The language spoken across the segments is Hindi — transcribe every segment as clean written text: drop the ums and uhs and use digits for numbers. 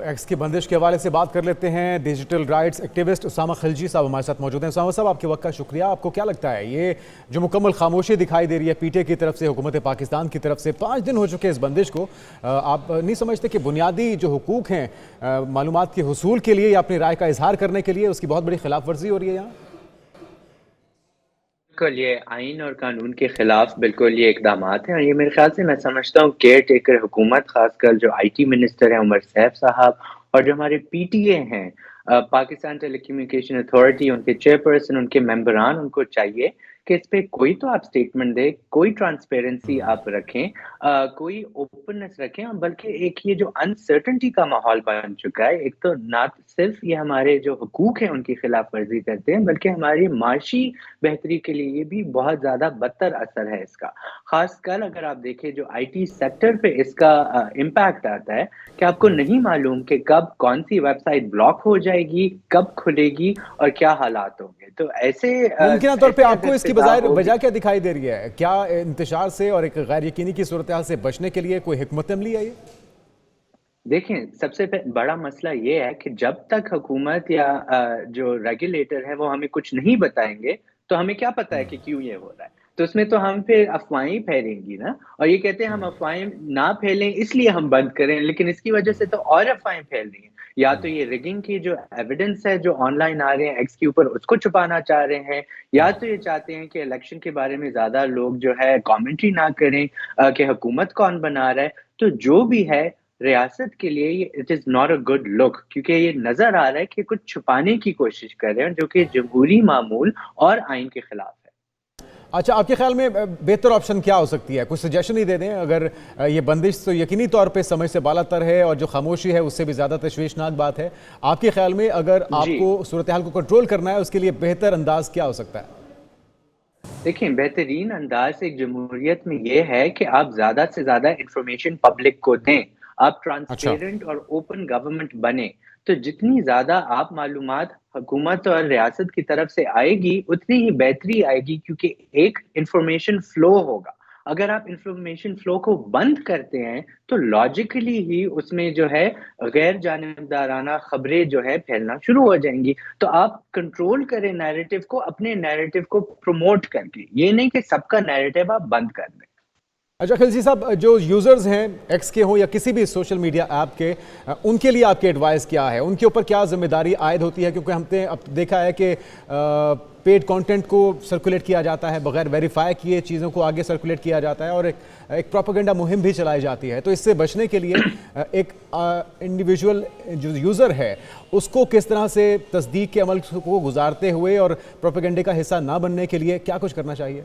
एक्स की बंदिश के हवाले से बात कर लेते हैं। Digital rights activist Usama Khilji साहब हमारे साथ मौजूद हैं। उसामा साहब, आपके वक्त का शुक्रिया। आपको क्या लगता है, ये जो मुकम्मल खामोशी दिखाई दे रही है पीटीए की तरफ से, हुकूमत पाकिस्तान की तरफ से, 5 दिन हो चुके हैं इस बंदिश को, आप नहीं समझते कि बुनियादी जो हुकूक हैं मालूमात के हुसूल के लिए या अपनी राय का इजहार करने के लिए, उसकी बहुत बड़ी खिलाफ वर्जी हो रही है यहाँ? बिल्कुल, ये आइन और कानून के खिलाफ बिल्कुल ये इक़दामात हैं और ये मेरे ख्याल से मैं समझता हूँ केयर टेकर हुकूमत, खासकर जो आईटी मिनिस्टर हैं उमर सैफ साहब और जो हमारे पीटीए हैं, पाकिस्तान टेलीकम्युनिकेशन अथॉरिटी, उनके चेयरपर्सन, उनके मेंबरान, उनको चाहिए कि इस पे कोई तो आप स्टेटमेंट दें, कोई ट्रांसपेरेंसी आप रखें, कोई ओपननेस रखें, और बल्कि एक ये जो अनसर्टेनिटी का माहौल बन चुका है, एक तो ना सिर्फ ये हमारे जो हुकूक हैं उनकी खिलाफ वर्जी करते हैं, बल्कि हमारी माशी बेहतरी के लिए भी बहुत ज़्यादा बदतर असर है इसका। ख़ासकर अगर आप देखें जो आईटी सेक्टर पे इसका इम्पैक्ट आता है कि आपको नहीं मालूम कि कब कौन-सी वेबसाइट ब्लॉक हो जाएगी, कब खुलेगी और क्या हालात होंगे। तो ऐसे मुमकिन तौर पे ऐसे आपको अगर इसकी फिज़ा होगी, वजह क्या दिखाई दे रही है? क्या इंतशार से और एक गैर यकीनी की सूरत हाल से बचने के लिए कोई हिकमत अमली है ये? देखें, सबसे बड़ा मसला ये है कि जब तक हुकूमत या जो रेगुलेटर है वो हमें कुछ नहीं बताएँगे, तो हमें क्या पता है कि क्यों ये हो रहा है? तो उसमें तो हम फिर अफ़वाहें फैलेंगी ना, और ये कहते हैं हम अफ़वाहें ना फैलें इसलिए हम बंद करें, लेकिन इसकी वजह से तो और अफ़वाहें फैल रही हैं। या तो ये रिगिंग की जो एविडेंस है जो ऑनलाइन आ रहे हैं एक्स के ऊपर, उसको छुपाना चाह रहे हैं, या तो ये चाहते हैं कि इलेक्शन के बारे में ज़्यादा लोग जो है कमेंट्री ना करें, कि हुकूमत कौन बना रहा है। तो जो भी है, रियासत के लिए ये it is not a good look, क्योंकि ये नज़र आ रहा है कि कुछ छुपाने की कोशिश कर रहे हैं, जो कि जमहूरी मामूल और आइन के खिलाफ है। अच्छा, आपके ख्याल में बेहतर ऑप्शन क्या हो सकती है? कुछ सजेशन ही दे दें। अगर ये बंदिश तो यकीनी तौर पे समझ से बालातर है और जो खामोशी है उससे भी ज़्यादा तशवीशनाक बात है। आपके ख्याल में अगर जी। आपको सूरत हाल को कंट्रोल करना है, उसके लिए बेहतर अंदाज क्या हो सकता है? देखिए, बेहतरीन अंदाज़ एक जमहूरियत में ये है कि आप ज़्यादा से ज़्यादा इन्फॉर्मेशन पब्लिक को दें। आप अच्छा। ट्रांसपेरेंट और ओपन गवर्नमेंट बने। तो जितनी ज़्यादा आप मालूमात हुकूमत और रियासत की तरफ से आएगी, उतनी ही बेहतरी आएगी, क्योंकि एक इन्फॉर्मेशन फ्लो होगा। अगर आप इन्फॉर्मेशन फ्लो को बंद करते हैं, तो लॉजिकली ही उसमें जो है गैर जानिबदाराना खबरें जो है फैलना शुरू हो जाएँगी। तो आप कंट्रोल करें नैरेटिव को, अपने नैरेटिव को प्रमोट करके, ये नहीं कि सबका नैरेटिव आप बंद कर दें। अच्छा खिलजी साहब, जो यूज़र्स हैं एक्स के हों या किसी भी सोशल मीडिया ऐप के, उनके लिए आपकी एडवाइस क्या है? उनके ऊपर क्या जिम्मेदारी आयद होती है? क्योंकि हमने अब देखा है कि पेड कंटेंट को सर्कुलेट किया जाता है, बगैर वेरीफाई किए चीज़ों को आगे सर्कुलेट किया जाता है, और एक प्रोपेगेंडा मुहिम भी चलाई जाती है। तो इससे बचने के लिए एक इंडिविजुअल जो यूज़र है उसको किस तरह से तस्दीक के अमल को गुजारते हुए और प्रोपेगेंडे का हिस्सा ना बनने के लिए क्या कुछ करना चाहिए?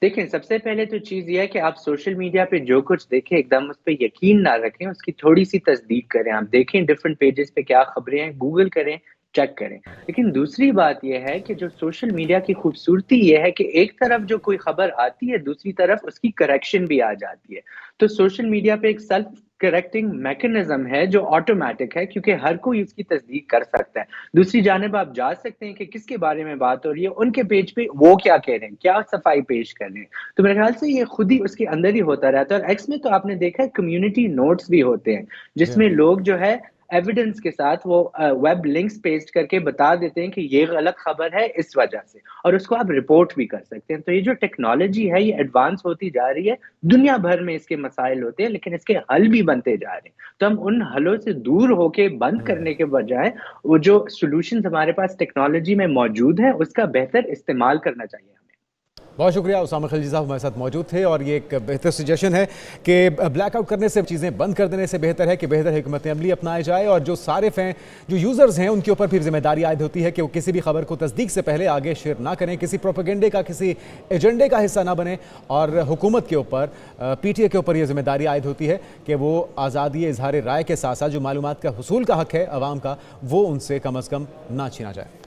देखिए, सबसे पहले तो चीज़ ये है कि आप सोशल मीडिया पे जो कुछ देखें एकदम उस पे यकीन ना रखें, उसकी थोड़ी-सी तस्दीक करें। आप देखें डिफरेंट पेजेज़ पे क्या खबरें हैं, गूगल करें, चेक करें। लेकिन दूसरी बात ये है कि जो सोशल मीडिया की खूबसूरती ये है कि एक तरफ जो कोई खबर आती है, दूसरी तरफ उसकी करेक्शन भी आ जाती है। तो सोशल मीडिया पे एक सेल्फ करेक्टिंग मैकेनिज़्म है जो ऑटोमैटिक है, क्योंकि हर कोई उसकी तस्दीक कर सकता है। दूसरी जानिब आप जा सकते हैं कि किसके बारे में बात हो रही है, उनके पेज पे वो क्या कह रहे हैं, क्या सफाई पेश कर रहे हैं। तो मेरे ख्याल से ये खुद ही उसके अंदर ही होता रहता है, और एक्स में तो आपने देखा है कम्युनिटी नोट्स भी होते हैं, जी जिसमें हाँ। लोग जो है एविडेंस के साथ वो वेब लिंक्स पेस्ट करके बता देते हैं कि ये गलत खबर है इस वजह से, और उसको आप रिपोर्ट भी कर सकते हैं। तो ये जो टेक्नोलॉजी है ये एडवांस होती जा रही है, दुनिया भर में इसके मसाइल होते हैं, लेकिन इसके हल भी बनते जा रहे हैं। तो हम उन हलों से दूर होके बंद करने के बजाय वो जो सॉल्यूशंस हमारे पास टेक्नोलॉजी में मौजूद है, उसका बेहतर इस्तेमाल करना चाहिए हमें। बहुत शुक्रिया। उसामा खिलजी साहब हमारे साथ मौजूद थे, और ये एक बेहतर सजेशन है कि ब्लैकआउट करने से, चीज़ें बंद कर देने से बेहतर है कि बेहतर हिकमत अमली अपनाई जाए, और जो सारिफ हैं, जो यूज़र्स हैं, उनके ऊपर फिर जिम्मेदारी आयद होती है कि वो किसी भी खबर को तस्दीक से पहले आगे शेयर ना करें, किसी प्रोपेगेंडे का, किसी एजेंडे का हिस्सा ना बने। और हुकूमत के ऊपर, पीटीए के ऊपर यह जिम्मेदारी आयद होती है कि वो आज़ादी इजहार राय के साथ साथ जो मालूमात का हुसूल का हक है आवाम का, वो उनसे कम अज़ कम ना छीना जाए।